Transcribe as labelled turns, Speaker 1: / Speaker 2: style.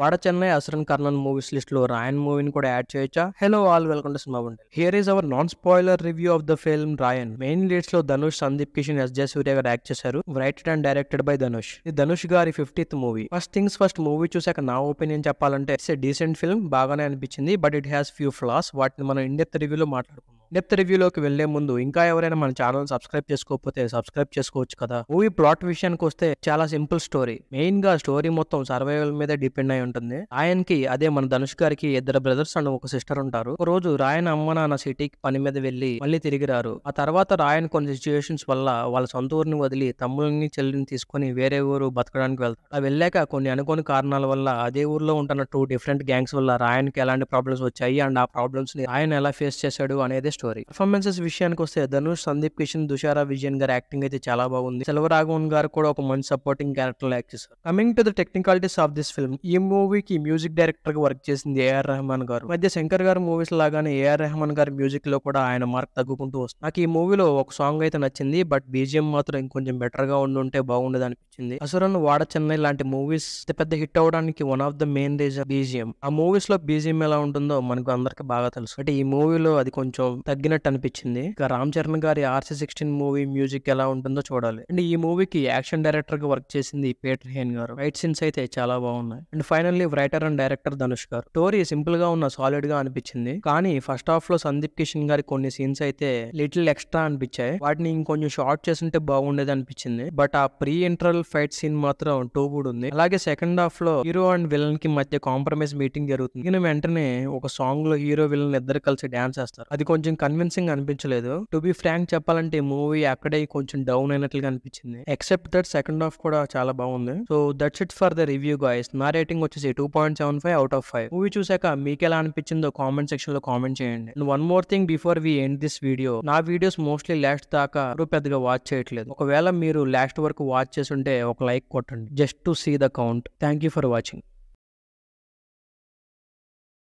Speaker 1: వాడ Chennai, Asuran Karnan movies list లో రాయన్ మూవీని కూడా యాడ్ చేయొచ్చా? Hello all, welcome to cinema bundle. Here is our non spoiler review of the film Raayan. Main leads లో Dhanush, Sundeep Kishan, S J. Suryah garu act చేశారు. Writed and directed by Dhanush. ఇది ధనుష్ గారి 50th movie. First things first, movie చూసాక నా ఒపీనియన్ చెప్పాలంటే it's a decent film, బాగానే అనిపించింది. But it has few floss. వాటిని మనం ఇన్ డెప్త్ రివ్యూలో మాట్లాడుకుందాం. డెప్త్ రివ్యూలోకి వెళ్లే ముందు ఇంకా ఎవరైనా మన ఛానల్ సబ్స్క్రైబ్ చేసుకోకపోతే సబ్స్క్రైబ్ చేసుకోవచ్చు కదా. మూవీ ప్లాట్ విషయానికి వస్తే చాలా సింపుల్ స్టోరీ. మెయిన్ గా స్టోరీ మొత్తం సర్వైవల్ మీద డిపెండ్ అయి ఉంటుంది. రాయన్ కి, అదే మన ధనుష్ గారికి, ఇద్దరు బ్రదర్స్ అండ్ ఒక సిస్టర్ ఉంటారు. ఒక రోజు రాయన్ అమ్మ నాన్న సిటీకి పని మీద వెళ్లి మళ్ళీ తిరిగి రారు. ఆ తర్వాత రాయన్ కొన్ని సిచ్యువేషన్స్ వల్ల వాళ్ళ సొంత ఊరిని వదిలి తమ్ముల్ని చెల్లిని తీసుకుని వేరే ఊరు బతకడానికి వెళ్తారు. ఆ వెళ్ళాక కొన్ని అనుకోని కారణాల వల్ల అదే ఊర్లో ఉంటున్న 2 డిఫరెంట్ గ్యాంగ్స్ వల్ల రాయన్ కి ఎలాంటి ప్రాబ్లమ్స్ వచ్చాయి అండ్ ఆ ప్రాబ్లమ్స్ ని రాయన్ ఎలా ఫేస్ చేశాడు అనేది స్టోరీ. పర్ఫార్మెన్సెస్ విషయానికి వస్తే ధనుష్, సందీప్ కిషన్, దుషారా విజయన్ గారి యాక్టింగ్ అయితే చాలా బాగుంది. సెల్వరాఘవన్ గారు కూడా ఒక మంచి సపోర్టింగ్ క్యారెక్టర్ యాక్ట్ చేశారు. Coming to the technicalities of this film, ఈ మూవీకి మ్యూజిక్ డైరెక్టర్ గా వర్క్ చేసింది ఏఆర్ రెహమాన్ గారు. మధ్య శంకర్ గారి మూవీస్ లాగానే ఏఆర్ రెహమాన్ గారి మ్యూజిక్ లో కూడా ఆయన మార్క్ తగ్గుకుంటూ వస్తుంది. నాకు ఈ మూవీలో ఒక సాంగ్ అయితే నచ్చింది, బట్ బీజిఎం మాత్రం ఇంకొంచెం బెటర్ గా ఉండుంటే బాగుండేది అనిపించింది. అసురన్, వాడ చెన్నై లాంటి మూవీస్ పెద్ద హిట్ అవడానికి one of the main reason BGM. ఆ మూవీస్ లో బీజిఎం ఎలా ఉంటుందో మనకు అందరికి బాగా తెలుసు. అంటే ఈ మూవీలో అది కొంచెం తగ్గినట్టు అనిపించింది. ఇక రామ్ చరణ్ గారి RC-16 మూవీ మ్యూజిక్ ఎలా ఉంటుందో చూడాలి. అండ్ ఈ మూవీకి యాక్షన్ డైరెక్టర్ గా వర్క్ చేసింది పీటర్ హేన్ గారు. ఫైట్ సీన్స్ అయితే చాలా బాగున్నాయి. And finally writer and director Dhanush గారు. స్టోరీ సింపుల్ గా ఉన్న సాలిడ్ గా అనిపించింది, కానీ ఫస్ట్ హాఫ్ లో సందీప్ కిషన్ గారి కొన్ని సీన్స్ అయితే లిటిల్ ఎక్స్ట్రా అనిపించాయి. వాటిని ఇంకొంచెం షార్ట్ చేస్తుంటే బాగుండేది అనిపించింది. బట్ ఆ ప్రీ ఇంటర్వల్ ఫైట్ సీన్ మాత్రం టూ గుడ్ ఉంది. అలాగే సెకండ్ హాఫ్ లో హీరో అండ్ విలన్ కి మధ్య కాంప్రమైజ్ మీటింగ్ జరుగుతుంది. దీని వెంటనే ఒక సాంగ్ లో హీరో విలన్ ఇద్దరు కలిసి డాన్స్ చేస్తారు. అది కొంచెం కన్విన్సింగ్ అనిపించలేదు. టు బి ఫ్రాంక్ చెప్పాలంటే మూవీ అక్కడే కొంచెం డౌన్ అయినట్లుగా అనిపించింది. ఎక్సెప్ట్ దట్ సెకండ్ హాఫ్ కూడా చాలా బాగుంది. So that's it for the review guys. నా రేటింగ్ వచ్చేసి 2.75 అవుట్ ఆఫ్ 5. మూవీ చూసాక మీకు ఎలా అనిపించిందో కామెంట్ సెక్షన్ లో కామెంట్ చేయండి. And one more thing before we end this video, నా వీడియోస్ మోస్ట్లీ లాస్ట్ దాకా పెద్దగా వాచ్ చేయట్లేదు. ఒకవేళ మీరు లాస్ట్ వరకు వాచ్ చేస్తుంటే ఒక లైక్ కొట్టండి, just to see the count. Thank you for watching.